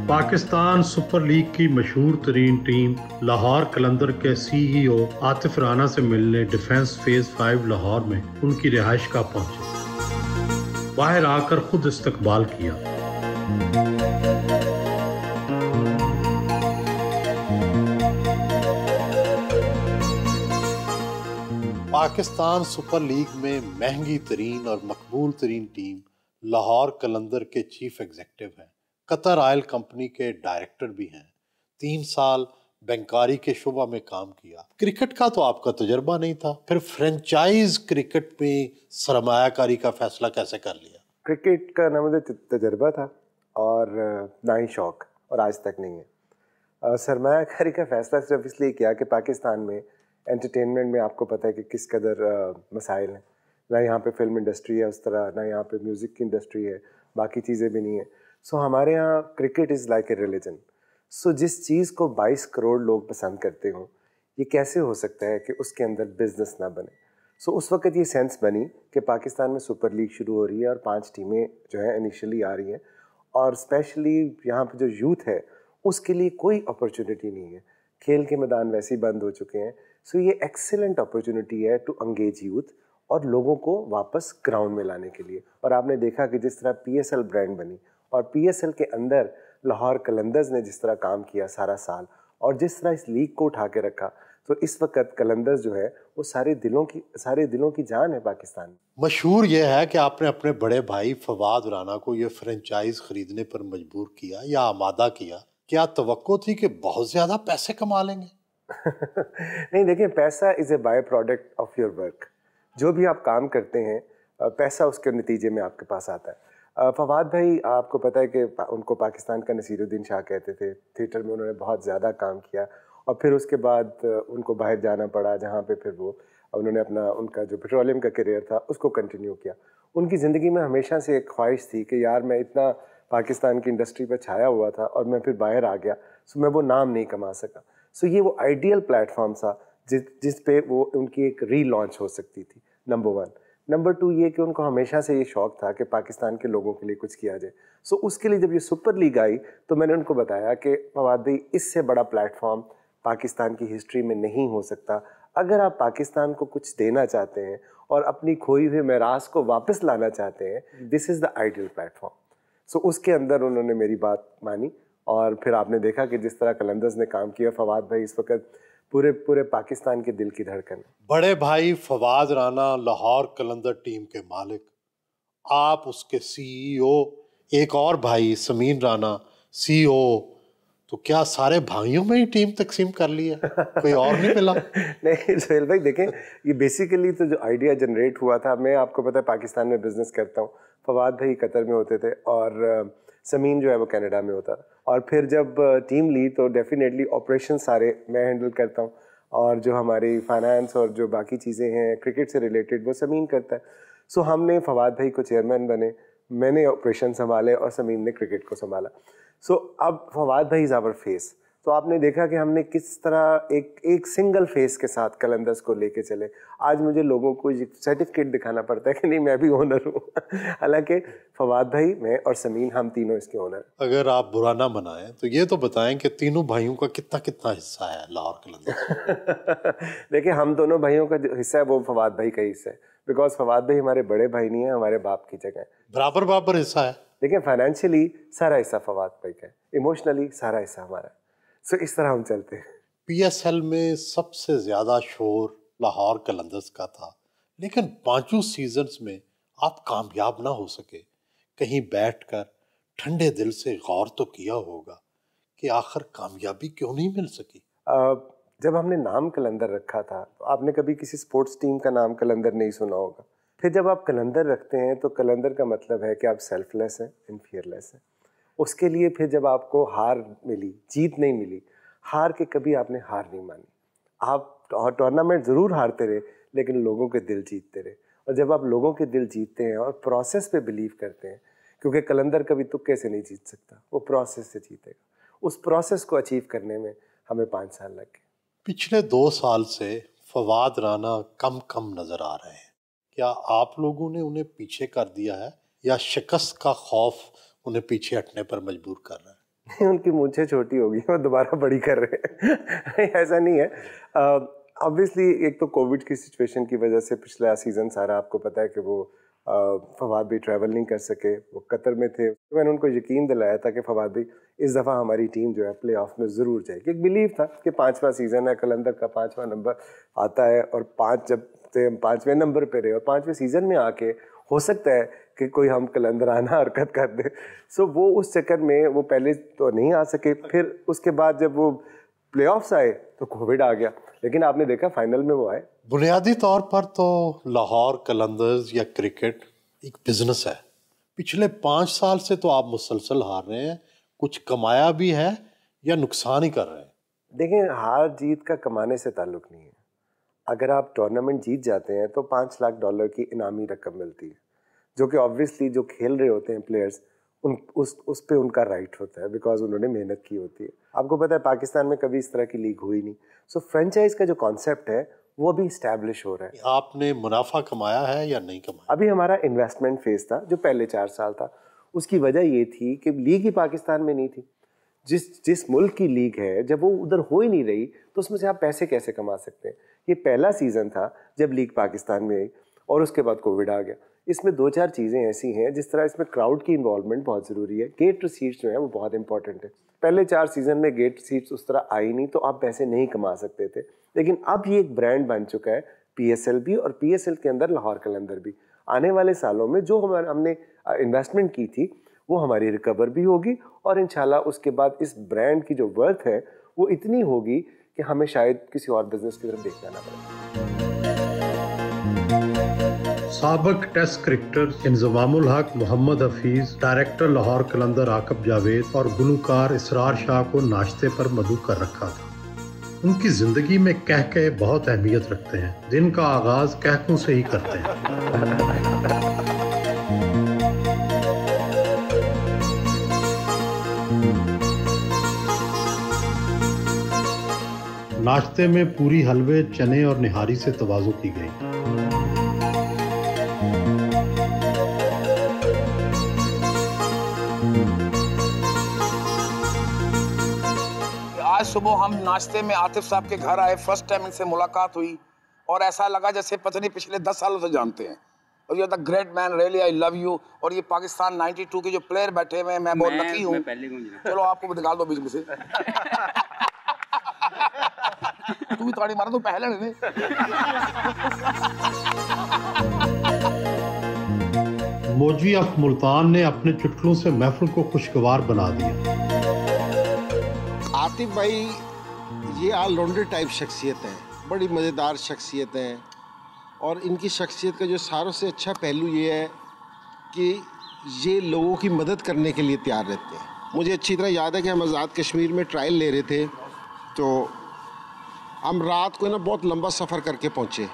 Pakistan super league की मशहूर तरीन टीम लाहौर कलंदर के CEO आतिफ राना से मिलने डिफेंस फेज 5 लाहौर में उनकी रिहाइश का पहुंचे। बाहर आकर खुद इस्तकबाल किया। पाकिस्तान सुपर लीग में महंगी तरीन और मकबूल तरीन टीम लाहौर कलंदर के चीफ एग्जीक्यूटिव हैं। कतर ऑयल कंपनी के डायरेक्टर भी हैं। 3 साल बैंकारी के शुबा में काम किया। क्रिकेट का तो आपका तजुर्बा नहीं था, फिर फ्रेंचाइज क्रिकेट में सरमायाकारी का फैसला कैसे कर लिया? क्रिकेट का ना मुझे तजुर्बा था और ना ही शौक, और आज तक नहीं है। सरमायाकारी का फैसला सिर्फ इसलिए किया कि पाकिस्तान में एंटरटेनमेंट में आपको पता है कि किस कदर मसाइल हैं। ना यहाँ पे फिल्म इंडस्ट्री है उस तरह, ना यहाँ पे म्यूज़िक की इंडस्ट्री है, बाकी चीज़ें भी नहीं है। सो हमारे यहाँ cricket is like a religion. So जिस चीज़ को 22 करोड़ लोग पसंद करते हों, ये कैसे हो सकता है कि उसके अंदर बिजनेस ना बने? सो उस वक्त ये सेंस बनी कि पाकिस्तान में सुपर लीग शुरू हो रही है और 5 टीमें जो है इनिशियली आ रही हैं, और स्पेशली यहाँ पे जो यूथ है उसके लिए कोई अपॉर्चुनिटी नहीं है। खेल के मैदान वैसे ही बंद हो चुके हैं। सो ये एक्सीलेंट अपॉर्चुनिटी है टू एंगेज यूथ और लोगों को वापस ग्राउंड में लाने के लिए। और आपने देखा कि जिस तरह PSL ब्रांड बनी और PSL के अंदर लाहौर कलंदर्स ने जिस तरह काम किया सारा साल, और जिस तरह इस लीग को उठा के रखा, तो इस वक्त कलंदर्स जो है वो सारे दिलों की जान है पाकिस्तान में। मशहूर ये है कि आपने अपने बड़े भाई फवाद राना को ये फ्रेंचाइज खरीदने पर मजबूर किया या आमादा किया। क्या तवक्को थी कि बहुत ज्यादा पैसे कमा लेंगे? नहीं, देखिए, पैसा is a by product of your work. जो भी आप काम करते हैं पैसा उसके नतीजे में आपके पास आता है। फवाद भाई, आपको पता है कि उनको पाकिस्तान का नसीरुद्दीन शाह कहते थे। थिएटर में उन्होंने बहुत ज़्यादा काम किया और फिर उसके बाद उनको बाहर जाना पड़ा, जहाँ पे फिर वो उन्होंने उनका जो पेट्रोलियम का करियर था उसको कंटिन्यू किया। उनकी ज़िंदगी में हमेशा से एक ख्वाहिश थी कि यार, मैं इतना पाकिस्तान की इंडस्ट्री पर छाया हुआ था और मैं फिर बाहर आ गया, सो मैं वो नाम नहीं कमा सका। सो ये वो आइडियल प्लेटफॉर्म था जिस पे वो उनकी एक रीलॉन्च हो सकती थी, नंबर 1। नंबर 2 ये कि उनको हमेशा से ये शौक था कि पाकिस्तान के लोगों के लिए कुछ किया जाए। सो उसके लिए जब ये सुपर लीग आई तो मैंने उनको बताया कि फवाद भाई, इससे बड़ा प्लेटफॉर्म पाकिस्तान की हिस्ट्री में नहीं हो सकता। अगर आप पाकिस्तान को कुछ देना चाहते हैं और अपनी खोई हुई मीरास को वापस लाना चाहते हैं, this is the ideal platform. So उसके अंदर उन्होंने मेरी बात मानी और फिर आपने देखा कि जिस तरह कलंदर्स ने काम किया। फवाद भाई इस वक्त पूरे पाकिस्तान के दिल की धड़कन है। बड़े भाई फवाद राना लाहौर कलंदर टीम के मालिक, आप उसके CEO, एक और भाई समीन राना CEO। तो क्या सारे भाइयों में ही टीम तकसीम कर ली है? कोई और नहीं मिला? नहीं सुहेल भाई, देखें, ये बेसिकली तो जो आइडिया जनरेट हुआ था, मैं आपको पता है पाकिस्तान में बिजनेस करता हूँ। फवाद भाई कतर में होते थे और समीन जो है वो कनाडा में होता। और फिर जब टीम ली तो डेफिनेटली ऑपरेशन सारे मैं हैंडल करता हूँ, और जो हमारी फाइनेंस और जो बाकी चीज़ें हैं क्रिकेट से रिलेटेड वो समीन करता है। सो हमने फवाद भाई को चेयरमैन बने, मैंने ऑपरेशन संभाले और समीन ने क्रिकेट को संभाला। सो अब फवाद भाई इज़ आवर फेस। तो आपने देखा कि हमने किस तरह एक सिंगल फेस के साथ कलंदर्स को लेके चले। आज मुझे लोगों को सर्टिफिकेट दिखाना पड़ता है कि नहीं, मैं भी ओनर हूँ। हालांकि फवाद भाई, मैं और समीन, हम तीनों इसके ओनर। अगर आप बुरा ना मनाएं तो ये तो बताएं कि तीनों भाइयों का कितना कितना हिस्सा है लाहौर कलंदर? देखिए, हम दोनों भाइयों का जो हिस्सा है वो फवाद भाई का हिस्सा है, बिकॉज फवाद भाई हमारे बड़े भाई नहीं है, हमारे बाप की जगह है। बराबर बराबर हिस्सा है। देखिए, फाइनेंशियली सारा हिस्सा फवाद भाई का है, इमोशनली सारा हिस्सा हमारा है। सो इस तरह हम चलते हैं। PSL में सबसे ज्यादा शोर लाहौर कलंदर्स का था, लेकिन 5 सीजन्स में आप कामयाब ना हो सके। कहीं बैठकर ठंडे दिल से गौर तो किया होगा कि आखिर कामयाबी क्यों नहीं मिल सकी? जब हमने नाम कलंदर रखा था तो आपने कभी किसी स्पोर्ट्स टीम का नाम कलंदर नहीं सुना होगा। फिर जब आप कलंदर रखते हैं तो कलंदर का मतलब है कि आप सेल्फलेस हैं एंड फियरलेस हैं। उसके लिए फिर जब आपको हार मिली, जीत नहीं मिली, हार के कभी आपने हार नहीं मानी। आप टूर्नामेंट ज़रूर हारते रहे लेकिन लोगों के दिल जीतते रहे। और जब आप लोगों के दिल जीतते हैं और प्रोसेस पे बिलीव करते हैं, क्योंकि कलंदर कभी तुक्के से नहीं जीत सकता, वो प्रोसेस से जीतेगा। उस प्रोसेस को अचीव करने में हमें 5 साल लग गए। पिछले 2 साल से फवाद राना कम कम नजर आ रहे हैं। क्या आप लोगों ने उन्हें पीछे कर दिया है या शिकस्त का खौफ उन्हें पीछे हटने पर मजबूर कर रहा है? उनकी मूंछें छोटी होगी, वो दोबारा बड़ी कर रहे हैं। ऐसा नहीं है। ऑब्वियसली एक तो कोविड की सिचुएशन की वजह से पिछला सीज़न सारा आपको पता है कि वो फवाद भी ट्रैवल नहीं कर सके, वो कतर में थे। तो मैंने उनको यकीन दिलाया था कि फवाद भी इस दफ़ा हमारी टीम जो है प्ले ऑफ में ज़रूर जाएगी। एक बिलीव था कि 5वां सीज़न है, कलंदर का 5वां नंबर आता है और 5 जब से हम 5वें नंबर पे रहे और 5वें सीज़न में आके हो सकता है कि कोई हम कलंदराना हरकत कर दे। सो वो उस चक्कर में वो पहले तो नहीं आ सके, फिर उसके बाद जब वो प्लेऑफ्स आए तो कोविड आ गया, लेकिन आपने देखा फाइनल में वो आए। बुनियादी तौर पर तो लाहौर कलंदर्स या क्रिकेट एक बिजनेस है। पिछले 5 साल से तो आप मुसलसल हार रहे हैं, कुछ कमाया भी है या नुकसान ही कर रहे हैं? देखें, हार जीत का कमाने से ताल्लुक नहीं है। अगर आप टूर्नामेंट जीत जाते हैं तो $5 लाख की इनामी रकम मिलती है, जो कि ऑब्वियसली जो खेल रहे होते हैं प्लेयर्स उस पे उनका राइट होता है, बिकॉज उन्होंने मेहनत की होती है। आपको पता है पाकिस्तान में कभी इस तरह की लीग हुई नहीं। सो फ्रेंचाइज का जो कॉन्सेप्ट है वो अभी इस्टेब्लिश हो रहा है। आपने मुनाफा कमाया है या नहीं कमाया? अभी हमारा इन्वेस्टमेंट फेज था जो पहले 4 साल था, उसकी वजह ये थी कि लीग ही पाकिस्तान में नहीं थी। जिस मुल्क की लीग है, जब वो उधर हो ही नहीं रही तो उसमें से आप पैसे कैसे कमा सकते हैं। ये पहला सीज़न था जब लीग पाकिस्तान में आई और उसके बाद कोविड आ गया। इसमें 2-4 चीज़ें ऐसी हैं, जिस तरह इसमें क्राउड की इन्वॉल्वमेंट बहुत ज़रूरी है। गेट रिसीट्स जो है वो बहुत इंपॉर्टेंट है। पहले 4 सीज़न में गेट रिसीट्स उस तरह आई नहीं तो आप पैसे नहीं कमा सकते थे, लेकिन अब ये एक ब्रांड बन चुका है PSL भी, और PSL के अंदर लाहौर कलंदर भी। आने वाले सालों में जो हमने इन्वेस्टमेंट की थी वो हमारी रिकवर भी होगी, और इंशाल्लाह उसके बाद इस ब्रांड की जो वर्थ है वो इतनी होगी कि हमें शायद किसी और बिजनेस की तरफ देखना ना पड़े। साबिक टेस्ट क्रिकेटर इंजमामुल हक, मोहम्मद हफीज, डायरेक्टर लाहौर कलंदर आकब जावेद और गुलूकार इसरार शाह को नाश्ते पर मदऊ कर रखा था। उनकी जिंदगी में कहके बहुत अहमियत रखते हैं। दिन का आगाज कहकों से ही करते हैं। नाश्ते में पूरी, हलवे, चने और निहारी से तवाज़ु की गई। आज सुबह हम नाश्ते में आतिफ साहब के घर आए, फर्स्ट टाइम इनसे मुलाकात हुई और ऐसा लगा जैसे पता नहीं पिछले 10 सालों से जानते हैं। और you are the great man, really I love you. और ये पाकिस्तान 92 के जो प्लेयर बैठे हुए हैं, मैं बहुत लकी हूँ। चलो आपको निकाल दो बीच में से। तू भी ताड़ी मारा तो पहले नहीं। मौजी ऑफ मुल्तान ने अपने चुटकुलों से महफिल को खुशगवार बना दिया। आतिफ भाई ये ऑलराउंडर टाइप शख्सियत है, बड़ी मज़ेदार शख्सियत है, और इनकी शख्सियत का जो सारों से अच्छा पहलू ये है कि ये लोगों की मदद करने के लिए तैयार रहते हैं। मुझे अच्छी तरह याद है कि हम आज़ाद कश्मीर में ट्रायल ले रहे थे, तो हम रात को ना बहुत लंबा सफ़र करके पहुँचे,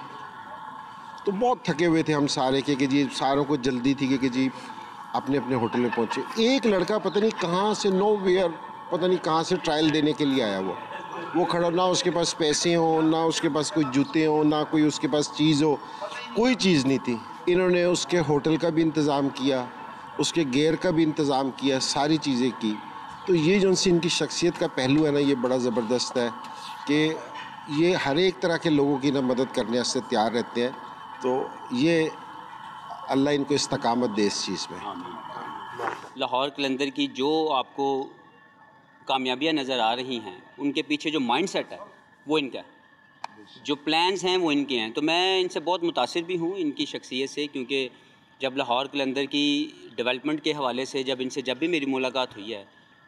तो बहुत थके हुए थे हम सारे कि जी सारों को जल्दी थी कि जी अपने अपने होटल में पहुँचे। एक लड़का पता नहीं कहाँ से, नो वेयर, पता नहीं कहाँ से ट्रायल देने के लिए आया। वो खड़ा, ना उसके पास पैसे हो, ना उसके पास कोई जूते हो, ना कोई उसके पास चीज़ हो, कोई चीज़ नहीं थी। इन्होंने उसके होटल का भी इंतज़ाम किया, उसके गेयर का भी इंतज़ाम किया, सारी चीज़ें की। तो ये जो इनकी शख्सियत का पहलू है ना, ये बड़ा ज़बरदस्त है कि ये हर एक तरह के लोगों की ना मदद करने से तैयार रहते हैं। तो ये अल्लाह इनको इस्तकामत दे इस चीज़ में। लाहौर कलंदर की जो आपको कामयाबियाँ नज़र आ रही हैं, उनके पीछे जो माइंडसेट है वो इनका है, जो प्लान्स हैं वो इनके हैं। तो मैं इनसे बहुत मुतासिर भी हूँ इनकी शख्सियत से, क्योंकि जब लाहौर कलंदर की डेवलपमेंट के हवाले से जब भी मेरी मुलाकात हुई है,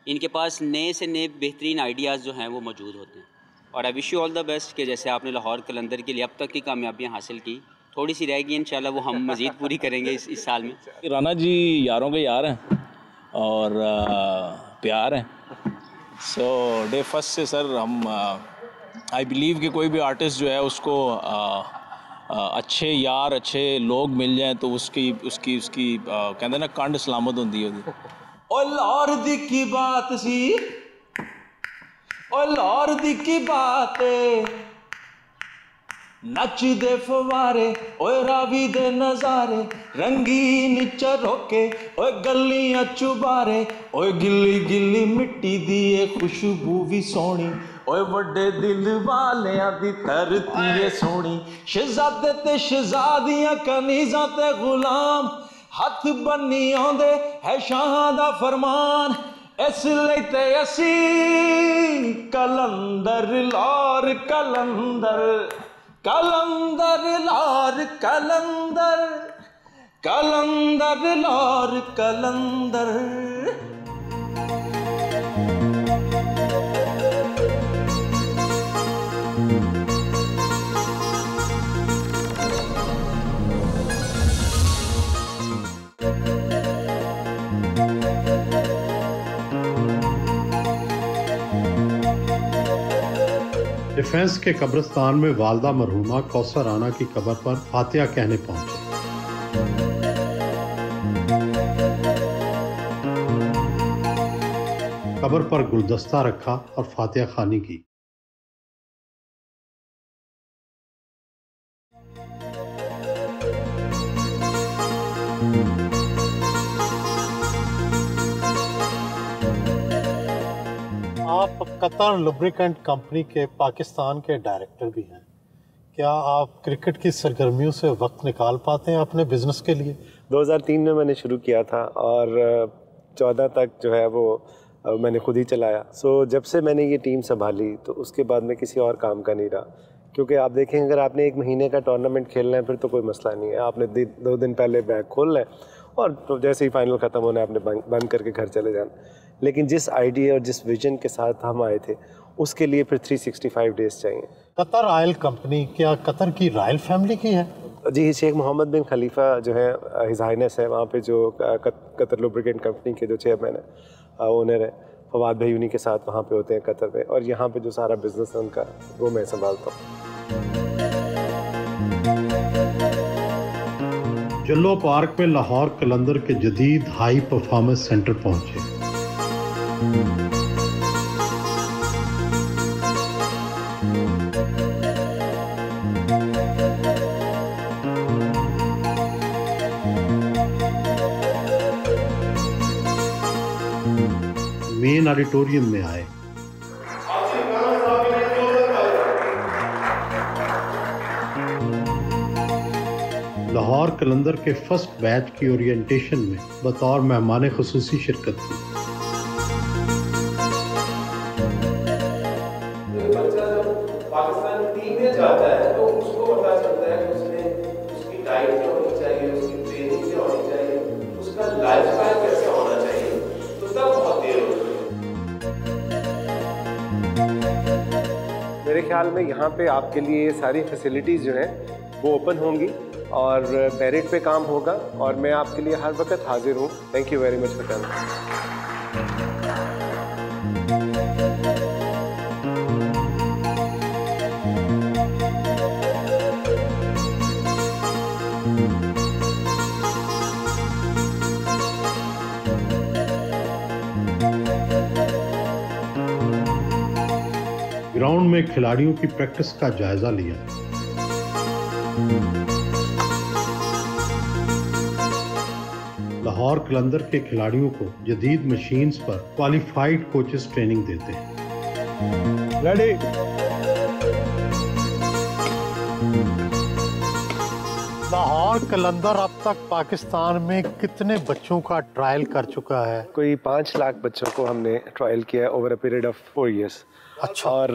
इनके पास नए से नए बेहतरीन आइडियाज़ जो हैं वो मौजूद होते हैं। और I wish you all the best कि जैसे आपने लाहौर कलंदर के लिए अब तक की कामयाबियाँ हासिल की, थोड़ी सी रहेगी इंशाल्लाह वो हम मज़ीद पूरी करेंगे इस साल में। राना जी यारों के यार हैं और प्यार हैं। सो डे फर्स्ट से सर हम आई बिलीव कि कोई भी आर्टिस्ट जो है उसको अच्छे यार, अच्छे लोग मिल जाएं तो उसकी कहते ना कंड सलामत होती है। ओ लाहौर दी की बात सी, ओ लाहौर दी की बात, नच दे फवारे ओए रावी दे नजारे रंगीन चरोके ओए गलियां चुबारे ओए गिल्ली गिल्ली मिट्टी दी खुशबू भी सोनी ओए वड्डे दिल वालियां दी धरती है सोनी शहजादे ते शहजादियां कनीज़ां ते गुलाम हथ बन्नी आंदे है शाहां दा फरमान इसलिए ते असी कलंदर लार कलंदर कलंदर लार कलंदर कलंदर लार कलंदर। डिफेंस के कब्रिस्तान में वालदा मरहूमा कौसर राना की कब्र पर फातिहा कहने पहुंचे। कब्र पर गुलदस्ता रखा और फातिहा खानी की। आप कतर लुब्रिकेंट कंपनी के पाकिस्तान के डायरेक्टर भी हैं। क्या आप क्रिकेट की सरगर्मियों से वक्त निकाल पाते हैं अपने बिजनेस के लिए? 2003 में मैंने शुरू किया था और 14 तक जो है वो मैंने खुद ही चलाया। जब से मैंने ये टीम संभाली तो उसके बाद में किसी और काम का नहीं रहा, क्योंकि आप देखें अगर आपने एक महीने का टूर्नामेंट खेलना है फिर तो कोई मसला नहीं है, आपने 2 दिन पहले बैग खोलना है और तो जैसे ही फाइनल ख़त्म होना है आपने बंद करके घर चले जाना। लेकिन जिस आइडिया और जिस विजन के साथ हम आए थे उसके लिए फिर 365 डेज़ चाहिए। कतर ऑयल कंपनी क्या कतर की रॉयल फैमिली की है? जी, शेख मोहम्मद बिन खलीफा जो है हिज हाइनेस है वहाँ पे, जो कतर लुब्रिकेंट कंपनी के जो चेयरमैन है, ओनर है, फवाद भाई उन्हीं के साथ वहाँ पे होते हैं कतर में, और यहाँ पे जो सारा बिजनेस है उनका वो मैं संभालता हूँ। जल्लो पार्क में लाहौर कलंदर के जदीद हाई परफॉर्मेंस सेंटर पहुंचे। मेन ऑडिटोरियम में आए। लाहौर कलंदर के फर्स्ट बैच की ओरिएंटेशन में बतौर मेहमान खुसूसी शिरकत की। पाकिस्तान टीम में जाता है तो उसको पता चलता है कि उसमें उसकी डाइट क्या होनी चाहिए, उसकी ट्रेनिंग क्या होनी चाहिए, उसका लाइफस्टाइल कैसे होना चाहिए, तो तब बहुत देर होती है। मेरे ख्याल में यहाँ पे आपके लिए सारी फैसिलिटीज़ जो हैं वो ओपन होंगी और मेरिट पे काम होगा, और मैं आपके लिए हर वक्त हाजिर हूँ। Thank you very much for coming. Ground में खिलाड़ियों की प्रैक्टिस का जायजा लिया। लाहौर कलंदर के खिलाड़ियों को जदीद मशीन्स पर क्वालिफाइड कोचेस ट्रेनिंग देते हैं। रेडी। लाहौर कलंदर अब तक पाकिस्तान में कितने बच्चों का ट्रायल कर चुका है? कोई 5 लाख बच्चों को हमने ट्रायल किया है over a period of 4 years। अच्छा। और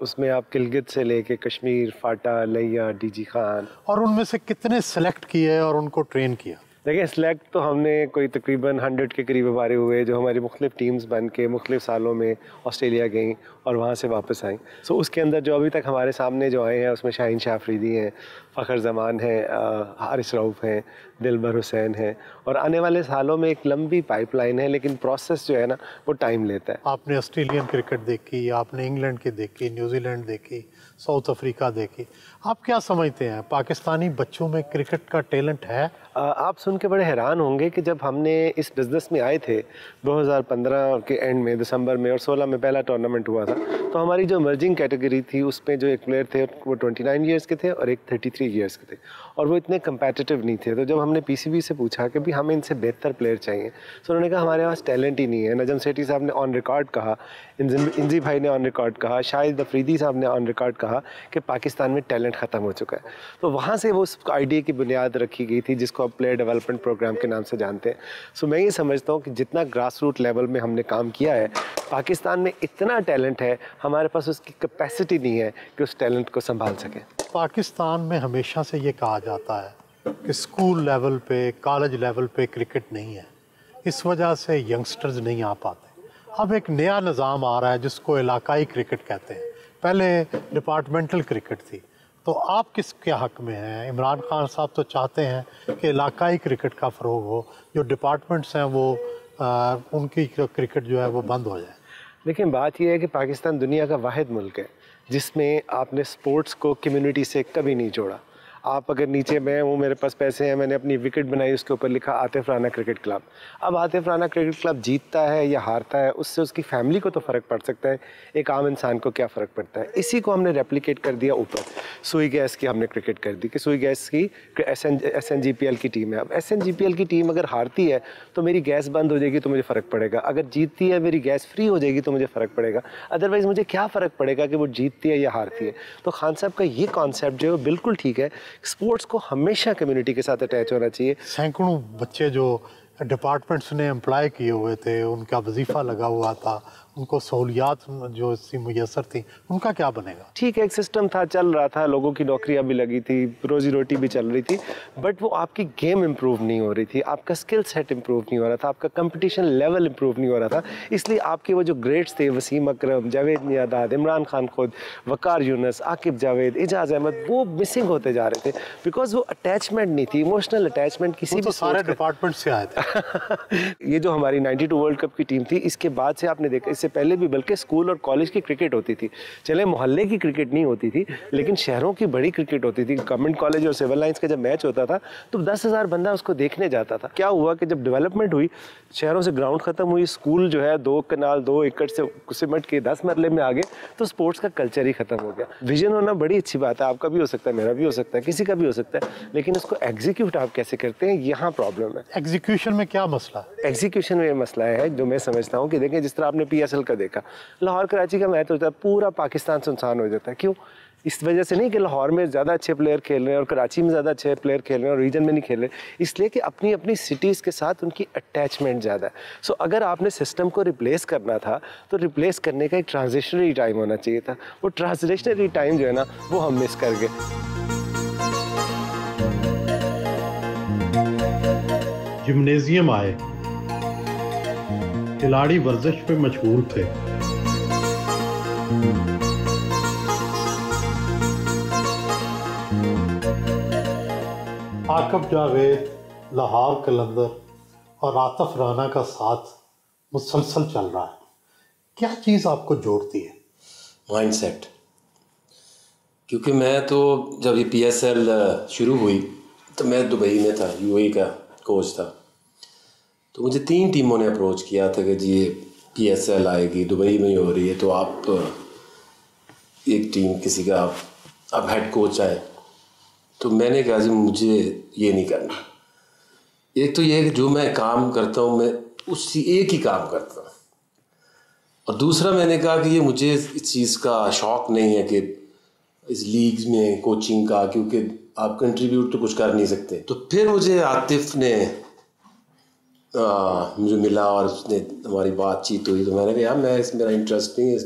उसमें आप किलगित से लेके कश्मीर, फाटा, लिया, डीजी खान। और उनमें से कितने सेलेक्ट किए और उनको ट्रेन किया? देखिए, सिलेक्ट तो हमने कोई तकरीबन 100 के करीब हमारे हुए जो हमारी मुख्तलिफ टीम्स बन के मुख्तलिफ सालों में ऑस्ट्रेलिया गई और वहाँ से वापस आई। सो उसके अंदर जो अभी तक हमारे सामने जो आए हैं उसमें शाहीन शाह अफरीदी हैं, फ़खर जमान हैं, हारिस रऊफ़ हैं, दिलबर हुसैन हैं, और आने वाले सालों में एक लंबी पाइपलाइन है, लेकिन प्रोसेस जो है ना वो टाइम लेता है। आपने ऑस्ट्रेलियन क्रिकेट देखी, आपने इंग्लैंड की देखी, न्यूजीलैंड देखी, साउथ अफ्रीका देखी, आप क्या समझते हैं पाकिस्तानी बच्चों में क्रिकेट का टैलेंट है? आप सुन के बड़े हैरान होंगे कि जब हमने इस बिज़नेस में आए थे 2015 के एंड में, दिसंबर में, और 16 में पहला टूर्नामेंट हुआ था, तो हमारी जो इमर्जिंग कैटेगरी थी उसमें जो एक प्लेयर थे वो 29 ईयर्स के थे और एक 33 ईयर्स के थे, और वो इतने कंपेटिटिव नहीं थे। तो जब हमने पीसीबी से पूछा कि भी हमें इनसे बेहतर प्लेयर चाहिए, तो उन्होंने कहा हमारे पास टैलेंट ही नहीं है। नजम सेठी साहब ने ऑन रिकॉर्ड कहा, इंजी भाई ने ऑन रिकॉर्ड कहा, शाहिद अफरीदी साहब ने ऑन रिकॉर्ड कहा कि पाकिस्तान में टैलेंट ख़त्म हो चुका है। तो वहाँ से वो उस आइडिया की बुनियाद रखी गई थी जिसको आप प्लेयर डेवलपमेंट प्रोग्राम के नाम से जानते हैं। सो मैं ये समझता हूँ कि जितना ग्रास रूट लेवल में हमने काम किया है, पाकिस्तान में इतना टैलेंट है, हमारे पास उसकी कैपेसिटी नहीं है कि उस टैलेंट को संभाल सके। पाकिस्तान में हमेशा से ये कहा जाता है कि स्कूल लेवल पे, कॉलेज लेवल पे क्रिकेट नहीं है, इस वजह से यंगस्टर्स नहीं आ पाते। अब एक नया निज़ाम आ रहा है जिसको इलाकाई क्रिकेट कहते हैं, पहले डिपार्टमेंटल क्रिकेट थी। तो आप किसके हक़ में हैं? इमरान खान साहब तो चाहते हैं कि इलाकाई क्रिकेट का फ़रोग हो, जो डिपार्टमेंट्स हैं वो उनकी क्रिकेट जो है वो बंद हो जाए। लेकिन बात यह है कि पाकिस्तान दुनिया का वाहिद मुल्क है जिसमें आपने स्पोर्ट्स को कम्युनिटी से कभी नहीं जोड़ा। आप अगर नीचे मैं हूँ, मेरे पास पैसे हैं, मैंने अपनी विकेट बनाई, उसके ऊपर लिखा आतिफ राना क्रिकेट क्लब। अब आतिफ राना क्रिकेट क्लब जीतता है या हारता है, उससे उसकी फैमिली को तो फ़र्क पड़ सकता है, एक आम इंसान को क्या फ़र्क पड़ता है। इसी को हमने रेप्लिकेट कर दिया ऊपर। सुई गैस की हमने क्रिकेट कर दी कि सुई गैस की SNGPL की टीम है। अब SNGPL की टीम अगर हारती है तो मेरी गैस बंद हो जाएगी तो मुझे फ़र्क पड़ेगा, अगर जीतती है मेरी गैस फ्री हो जाएगी तो मुझे फ़र्क पड़ेगा। अदरवाइज़ मुझे क्या फ़र्क पड़ेगा कि वो जीतती है या हारती है। तो खान साहब का ये कॉन्सेप्ट जो है बिल्कुल ठीक है, स्पोर्ट्स को हमेशा कम्युनिटी के साथ अटैच होना चाहिए। सैकड़ों बच्चे जो डिपार्टमेंट्स ने एम्प्लॉय किए हुए थे, उनका वजीफ़ा लगा हुआ था, उनको सहूलियात जो इससे मुयसर थी, उनका क्या बनेगा? ठीक है, एक सिस्टम था, चल रहा था, लोगों की नौकरियां भी लगी थी, रोजी रोटी भी चल रही थी, बट वो आपकी गेम इंप्रूव नहीं हो रही थी, आपका स्किल सेट इंप्रूव नहीं हो रहा था, आपका कंपटीशन लेवल इंप्रूव नहीं हो रहा था। इसलिए आपके वो जो ग्रेड्स थे, वसीम अकरम, जावेद मियादाद, इमरान खान खुद, वकार यूनस, आकिब जावेद, एजाज अहमद, वो मिसिंग होते जा रहे थे बिकॉज वो अटैचमेंट नहीं थी, इमोशनल अटैचमेंट किसी भी सारे डिपार्टमेंट से आए थे। ये जो हमारी 92 वर्ल्ड कप की टीम थी, इसके बाद से आपने देखा, इससे पहले भी बल्कि स्कूल और कॉलेज की क्रिकेट होती थी, चले मोहल्ले की क्रिकेट नहीं होती थी, लेकिन शहरों की बड़ी क्रिकेट होती थी। गवर्नमेंट कॉलेज और सिविल लाइंस का जब मैच होता था तो 10,000 बंदा उसको देखने जाता था। क्या हुआ कि जब डेवलपमेंट हुई, शहरों से ग्राउंड खत्म हुई, स्कूल जो है 2 कनाल 2 एकड़ से सिमट के 10 मरले में आ गए, तो स्पोर्ट्स का कल्चर ही खत्म हो गया। विजन होना बड़ी अच्छी बात है, आपका भी हो सकता है, मेरा भी हो सकता है, किसी का भी हो सकता है, लेकिन उसको एग्जीक्यूट आप कैसे करते हैं, यहाँ प्रॉब्लम है। एग्जीक्यूशन में क्या मसला है? एग्जीक्यूशन में मसला है जो मैं समझता हूँ कि देखें, जिस तरह आपने PSL का देखा, लाहौर कराची का मैच होता है, पूरा पाकिस्तान सुनसान हो जाता है। क्यों? इस वजह से नहीं कि लाहौर में ज़्यादा अच्छे प्लेयर खेल रहे हैं और कराची में ज़्यादा अच्छे प्लेयर खेल रहे हैं और रीजन में नहीं खेल रहे, इसलिए कि अपनी अपनी सिटीज़ के साथ उनकी अटैचमेंट ज़्यादा है। सो अगर आपने सिस्टम को रिप्लेस करना था तो रिप्लेस करने का एक ट्रांजिशनरी टाइम होना चाहिए था। वो ट्रांजिशनरी टाइम जो है ना, वो हम मिस कर गए। जिम्नेजियम आए, खिलाड़ी वर्जिश पे मशहूर थे, आकिब जावेद, लाहौर कलंदर और आतिफ राना का साथ मुसलसल चल रहा है। क्या चीज़ आपको जोड़ती है? माइंडसेट। क्योंकि मैं तो जब ये PSL शुरू हुई तो मैं दुबई में था, UAE का कोच था, तो मुझे 3 टीमों ने अप्रोच किया था कि जी ये PSL आएगी, दुबई में ही हो रही है, तो आप एक टीम किसी का आप हेड कोच आए। तो मैंने कहा जी मुझे ये नहीं करना। एक तो ये है कि जो मैं काम करता हूँ मैं उसी एक ही काम करता हूँ, और दूसरा मैंने कहा कि ये मुझे इस चीज़ का शौक़ नहीं है कि इस लीग्स में कोचिंग का, क्योंकि आप कंट्रीब्यूट तो कुछ कर नहीं सकते। तो फिर मुझे आतिफ ने मुझे मिला और उसने हमारी बातचीत हुई, तो मैंने कहा यार मैं मेरा इंटरेस्ट नहीं है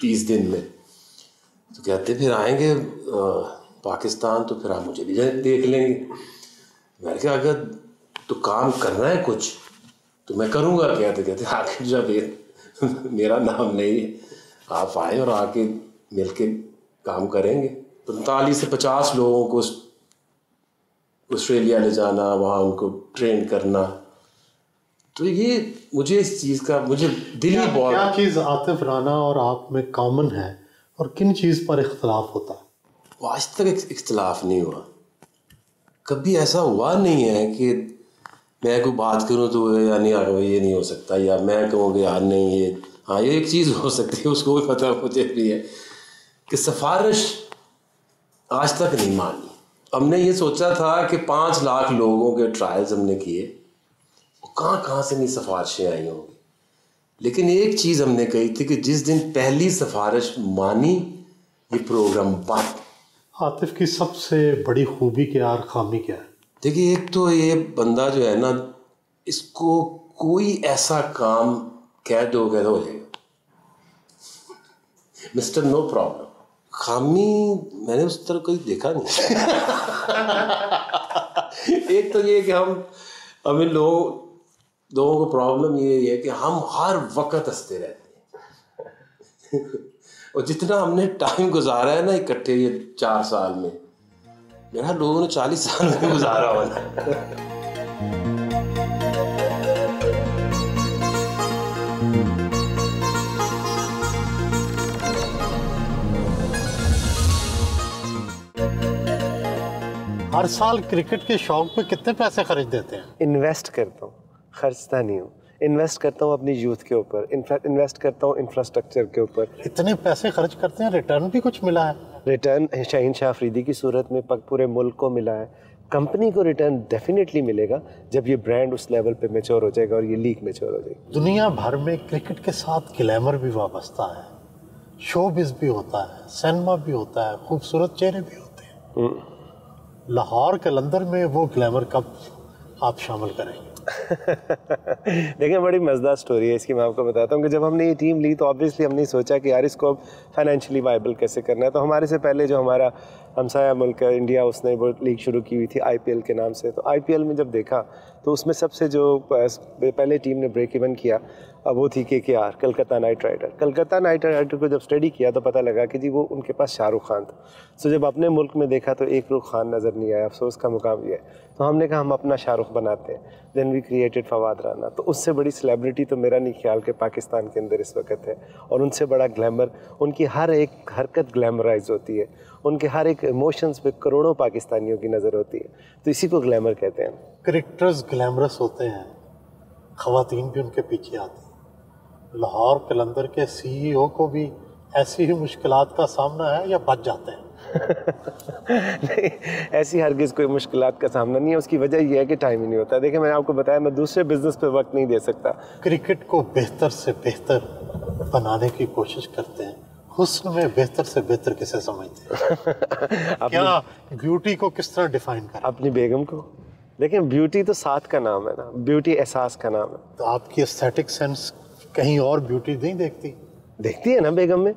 30 दिन में। तो कहते फिर आएंगे पाकिस्तान तो फिर आप मुझे भी देख लेंगे। मैंने कहा अगर तो काम करना है कुछ तो मैं करूँगा। कहते आखिर जब मेरा नाम नहीं है, आप आए और आके मिल के काम करेंगे। 45 से 50 लोगों को ऑस्ट्रेलिया ले जाना, वहाँ उनको ट्रेन करना, तो ये मुझे इस चीज़ का मुझे दिल ही बहुत। क्या चीज़ आतिफ राना और आप में कॉमन है और किन चीज़ पर इख्तलाफ होता है? आज तक इख्तलाफ नहीं हुआ, कभी ऐसा हुआ नहीं है कि मैं कोई बात करूं तो या नहीं यार ये नहीं हो सकता, या मैं कहूँगा यार नहीं ये हाँ, ये एक चीज़ हो सकती है, उसको भी पता मुझे भी है कि सिफारिश आज तक नहीं मानी। हमने ये सोचा था कि 5 लाख लोगों के ट्रायल्स हमने किए, कहाँ से नहीं सिफारिशें आई होंगी, लेकिन एक चीज़ हमने कही थी कि जिस दिन पहली सिफारिश मानी ये प्रोग्राम बंद। आतिफ की सबसे बड़ी खूबी क्या और खामी क्या है? देखिए, एक तो ये बंदा जो है ना, इसको कोई ऐसा काम कह दो हो जाएगा, मिस्टर नो प्रॉब्लम। खामी मैंने उस तरह कोई देखा नहीं। एक तो ये कि हमें लोगों को प्रॉब्लम ये है कि हम हर वक्त हंसते रहते हैं। और जितना हमने टाइम गुजारा है ना इकट्ठे ये 4 साल में, मेरा लोगों ने 40 साल में गुजारा होना। हर साल क्रिकेट के शौक पे कितने पैसे खर्च देते हैं? इन्वेस्ट करता हूँ, खर्चता नहीं हूँ। इन्वेस्ट करता हूँ अपनी यूथ के ऊपर, इन्वेस्ट करता हूँ इंफ्रास्ट्रक्चर के ऊपर। इतने पैसे खर्च करते हैं, रिटर्न भी कुछ मिला है? रिटर्न शाहीन शाह अफरीदी की सूरत में पूरे मुल्क को मिला है। कंपनी को रिटर्न डेफिनेटली मिलेगा जब ये ब्रांड उस लेवल पे मैच्योर हो जाएगा और ये लीग मैच्योर हो जाएगी। दुनिया भर में क्रिकेट के साथ ग्लैमर भी वाबस्ता है, शोबिज़ भी होता है, सिनेमा भी होता है, खूबसूरत चेहरे भी होते हैं। लाहौर कलंदर में वो ग्लैमर कब आप शामिल करेंगे? देखिए, बड़ी मज़ेदार स्टोरी है इसकी, मैं आपको बताता हूँ कि जब हमने ये टीम ली तो ऑब्वियसली हमने सोचा कि यार इसको अब फाइनेंशियली वाइबल कैसे करना है। तो हमारे से पहले जो हमारा हमसाया मुल्क है इंडिया, उसने वो लीग शुरू की हुई थी IPL के नाम से। तो IPL में जब देखा तो उसमें सबसे जो पहले टीम ने ब्रेक इवन किया वो थी KKR, Calcutta knight rider. Calcutta knight rider को जब स्टडी किया तो पता लगा कि जी वो उनके पास शाहरुख खान था। सो जब अपने मुल्क में देखा तो एक रुख खान नज़र नहीं आया, अफसोस का मुकाम ये है। तो हमने कहा हम अपना शाहरुख बनाते हैं। Then we created Fawad Rana. तो उससे बड़ी सेलिब्रिटी तो मेरा नहीं ख्याल कि पाकिस्तान के अंदर इस वक्त है, और उनसे बड़ा ग्लैमर, उनकी हर एक हरकत ग्लैमराइज होती है, उनके हर एक इमोशंस पे करोड़ों पाकिस्तानियों की नज़र होती है। तो इसी को ग्लैमर कहते हैं। क्रिकेटर्स ग्लैमरस होते हैं, ख़वातीन भी उनके पीछे आती हैं। लाहौर कलंदर के CEO को भी ऐसी ही मुश्किलात का सामना है या बच जाते हैं? नहीं, ऐसी हरगिज़ कोई मुश्किलात का सामना नहीं है। उसकी वजह यह है कि टाइम ही नहीं होता। देखिए, मैंने आपको बताया मैं दूसरे बिजनेस पे वक्त नहीं दे सकता। क्रिकेट को बेहतर से बेहतर बनाने की कोशिश करते हैं। हुस्न में बेहतर से बेहतर किसे समझते हैं? क्या ब्यूटी को किस तरह डिफाइन करें? अपनी बेगम को। देखिए, ब्यूटी तो साथ का नाम है ना, ब्यूटी एहसास का नाम है। तो आपकी एस्थेटिक सेंस कहीं और ब्यूटी नहीं देखती? देखती है ना बेगम में।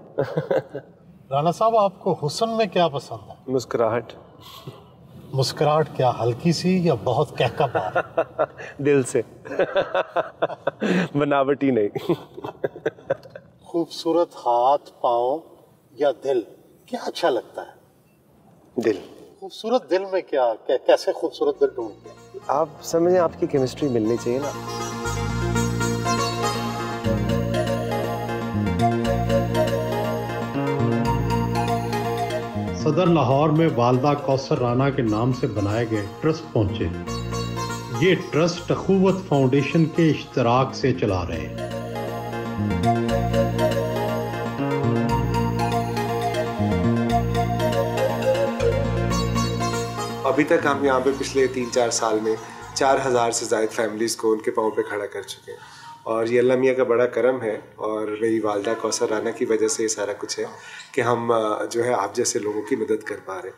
राना साहब, आपको हुस्न में क्या पसंद है? मुस्कुराहट। मुस्कुराहट क्या हल्की सी या बहुत कहका? दिल से। बनावटी नहीं। खूबसूरत हाथ, पाँव या दिल, क्या अच्छा लगता है? दिल। खूबसूरत दिल में क्या कैसे खूबसूरत दिल ढूंढते हैं? आप समझें, आपकी केमिस्ट्री मिलनी चाहिए ना। सदर लाहौर में वालदा कौसर राना के नाम से बनाए गए ट्रस्ट पहुंचे। ये ट्रस्ट अखुवत फाउंडेशन के इश्तराक से चला रहे हैं। अभी तक हम यहाँ पे पिछले 3-4 साल में 4000 से ज़्यादा फैमिलीज़ को उनके पाँव पे खड़ा कर चुके हैं, और ये अल्लाह मियाँ का बड़ा करम है और मेरी वालदा कौसर राना की वजह से ये सारा कुछ है कि हम जो है आप जैसे लोगों की मदद कर पा रहे हैं।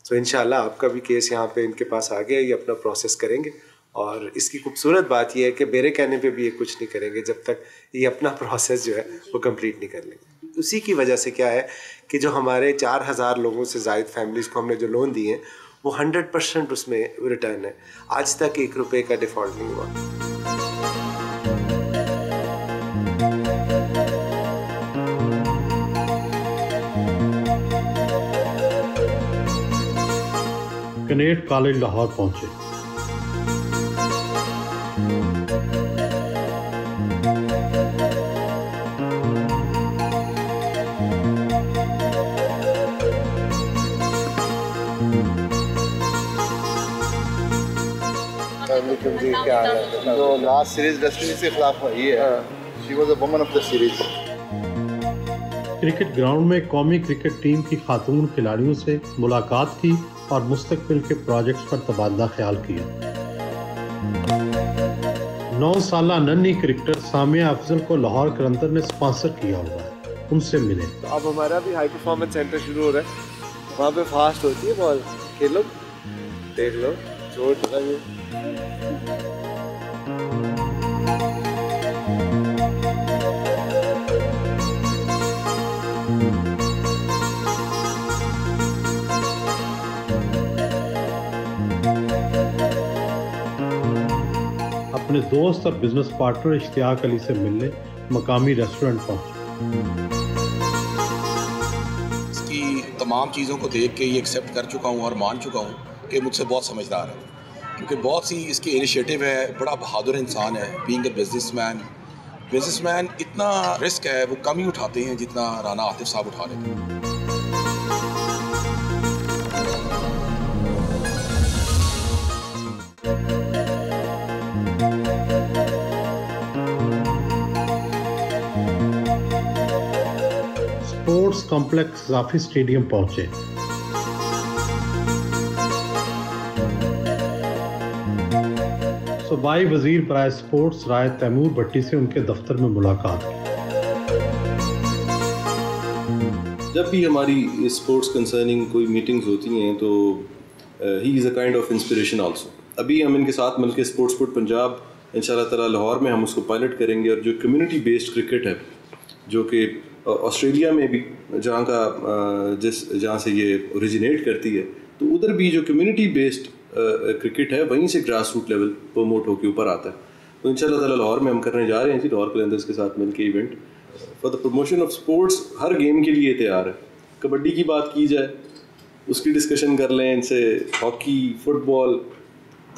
तो इंशाल्लाह आपका भी केस यहाँ पे इनके पास आ गया, ये अपना प्रोसेस करेंगे। और इसकी खूबसूरत बात यह है कि मेरे कहने पे भी ये कुछ नहीं करेंगे जब तक ये अपना प्रोसेस जो है वो कंप्लीट नहीं कर लेंगे। उसी की वजह से क्या है कि जो हमारे 4000 लोगों से ज़ायद फैमिलीज़ को हमने जो लोन दिए हैं वो 100% उसमें रिटर्न है। आज तक 1 रुपये का डिफ़ॉल्ट नहीं हुआ। कनेट कॉलेज लाहौर पहुंचे। जो लास्ट सीरीज वेस्ट इंडीज के खिलाफ हुई है, She was a woman of the series. Cricket ground में कौमी क्रिकेट टीम की खातून खिलाड़ियों से मुलाकात की और मुस्तकबिल के प्रोजेक्ट्स पर तबादला ख्याल किया। 9 साला नन्ही क्रिकेटर सामिया अफजल को लाहौर कलंदर ने स्पॉन्सर किया हुआ है, उनसे मिले। अब हमारा भी हाई परफॉर्मेंस सेंटर शुरू हो रहा है, वहाँ पे फास्ट होती है बॉल, खेलो देख लो चोट लगे। अपने दोस्त और बिजनेस पार्टनर इश्तियाक अली से मिलने मकामी रेस्टोरेंट पहुंचे। इसकी तमाम चीज़ों को देख के ये एक्सेप्ट कर चुका हूँ और मान चुका हूँ कि मुझसे बहुत समझदार है, क्योंकि बहुत सी इसकी इनिशिएटिव है, बड़ा बहादुर इंसान है। बीइंग अ बिजनेसमैन इतना रिस्क है वो कम ही उठाते हैं जितना राना आतिफ साहब उठा लेते हैं। स्पोर्ट्स कॉम्प्लेक्स जाफी स्टेडियम पहुंचे। सूबाई वजीर बराए स्पोर्ट्स राय तैमूर भट्टी से उनके दफ्तर में मुलाकात की। जब भी हमारी स्पोर्ट्स कंसर्निंग कोई मीटिंग्स होती हैं तो he is a kind of inspiration also. अभी हम इनके साथ मिलकर स्पोर्ट्स फुट पंजाब इंशाल्लाह ताला लाहौर में हम उसको पायलट करेंगे, और जो कम्युनिटी बेस्ड क्रिकेट है जो कि ऑस्ट्रेलिया में भी जहाँ से ये ओरिजिनेट करती है, तो उधर भी जो कम्युनिटी बेस्ड क्रिकेट है वहीं से ग्रास रूट लेवल प्रमोट होकर ऊपर आता है। तो इंशाल्लाह ताला लाहौर में हम करने जा रहे हैं जी, लाहौर कलंदर्स के साथ मिलकर event for the promotion of sports. Her game के लिए तैयार है। कबड्डी की बात की जाए उसकी डिस्कशन कर लें इनसे, हॉकी, फुटबॉल,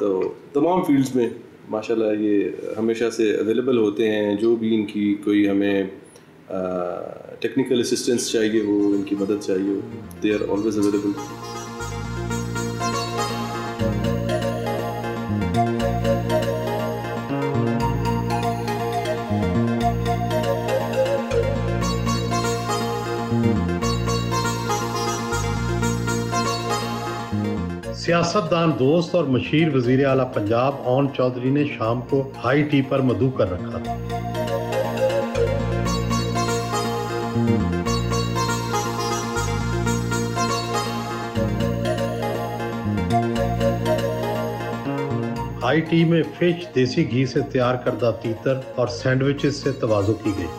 तो तमाम फील्ड्स में माशाल्लाह ये हमेशा से अवेलेबल होते हैं। जो भी इनकी कोई हमें टेक्निकल असिस्टेंस चाहिए हो, इनकी मदद चाहिए हो, दे आर ऑलवेज अवेलेबल। सियासतदान दोस्त और मशीर वजीर आला पंजाब ओन चौधरी ने शाम को हाई टी पर मदऊ कर रखा था। हाई टी में फिश, देसी घी से तैयार करदा तीतर और सैंडविचेस से तवाज़ो की गई।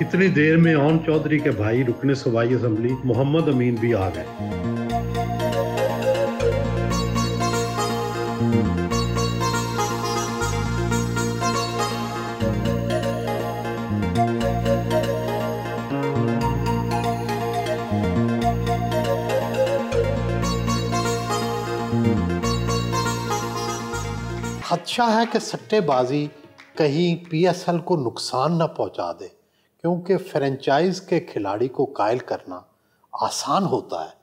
इतनी देर में ओन चौधरी के भाई रुकने सूबाई असम्बली मोहम्मद अमीन भी आ गए। खदशा है कि सट्टेबाजी कहीं पीएसएल को नुकसान न पहुंचा दे, क्योंकि फ्रेंचाइज के खिलाड़ी को कायल करना आसान होता है।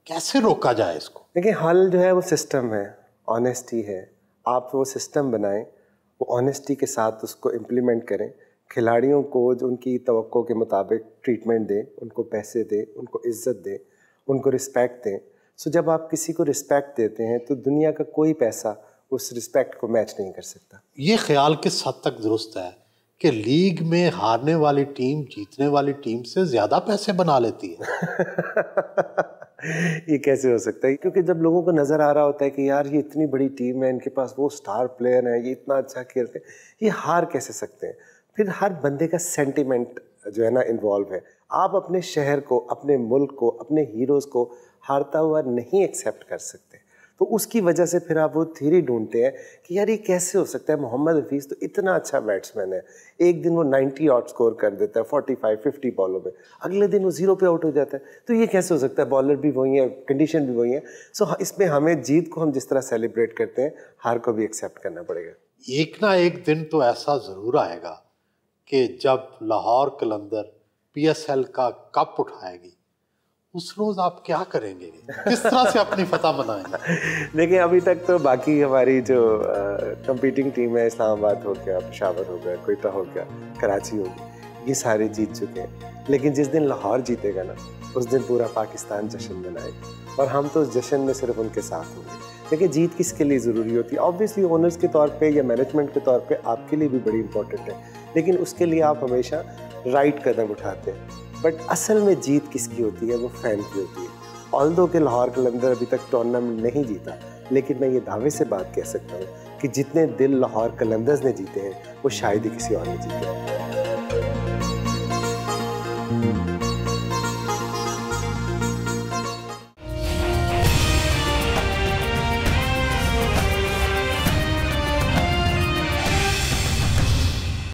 कैसे रोका जाए इसको? देखिए, हल जो है वो सिस्टम है, ऑनेस्टी है। आप वो सिस्टम बनाएं, वो ऑनेस्टी के साथ उसको इम्प्लीमेंट करें, खिलाड़ियों को जो उनकी तवक्को के मुताबिक ट्रीटमेंट दें, उनको पैसे दें, उनको इज्जत दें, उनको रिस्पेक्ट दें। सो जब आप किसी को रिस्पेक्ट देते हैं तो दुनिया का कोई पैसा उस रिस्पेक्ट को मैच नहीं कर सकता। ये ख्याल किस हद तक दुरुस्त है कि लीग में हारने वाली टीम जीतने वाली टीम से ज्यादा पैसे बना लेती है? ये कैसे हो सकता है? क्योंकि जब लोगों को नज़र आ रहा होता है कि यार ये इतनी बड़ी टीम है, इनके पास वो स्टार प्लेयर हैं, ये इतना अच्छा खेलते हैं, ये हार कैसे सकते हैं? फिर हर बंदे का सेंटिमेंट जो है ना इन्वॉल्व है। आप अपने शहर को, अपने मुल्क को, अपने हीरोज़ को हारता हुआ नहीं एक्सेप्ट कर सकते। तो उसकी वजह से फिर आप वो थ्योरी ढूंढते हैं कि यार ये कैसे हो सकता है, मोहम्मद हफीज़ तो इतना अच्छा बैट्समैन है, एक दिन वो 90 आउट स्कोर कर देता है 45-50 बॉलों में, अगले दिन वो 0 पे आउट हो जाता है, तो ये कैसे हो सकता है, बॉलर भी वही है, कंडीशन भी वही है। सो इसमें हमें जीत को हम जिस तरह सेलिब्रेट करते हैं, हार को भी एक्सेप्ट करना पड़ेगा। एक ना एक दिन तो ऐसा ज़रूर आएगा कि जब लाहौर कलंदर PSL का कप उठाएगी, उस रोज़ आप क्या करेंगे, किस तरह से अपनी फतह मनाएंगे? देखिए अभी तक तो बाकी हमारी जो कंपीटिंग टीम है, इस्लामाबाद हो गया, पेशावर हो गया, कोयटा हो गया, कराची हो गया, ये सारे जीत चुके हैं। लेकिन जिस दिन लाहौर जीतेगा ना, उस दिन पूरा पाकिस्तान जश्न मनाएगा और हम तो उस जश्न में सिर्फ उनके साथ होंगे। देखिए जीत किसके लिए ज़रूरी होती है, ऑब्वियसली ओनर्स के तौर पे या मैनेजमेंट के तौर पे आपके लिए भी बड़ी इंपॉर्टेंट है, लेकिन उसके लिए आप हमेशा राइट कदम उठाते हैं। बट असल में जीत किसकी होती है, वो फैन की होती है। ऑल्दो के लाहौर कलंदर अभी तक टूर्नामेंट नहीं जीता, लेकिन मैं ये दावे से बात कह सकता हूँ कि जितने दिल लाहौर कलंदर्स ने जीते हैं वो शायद ही किसी और ने जीते हैं।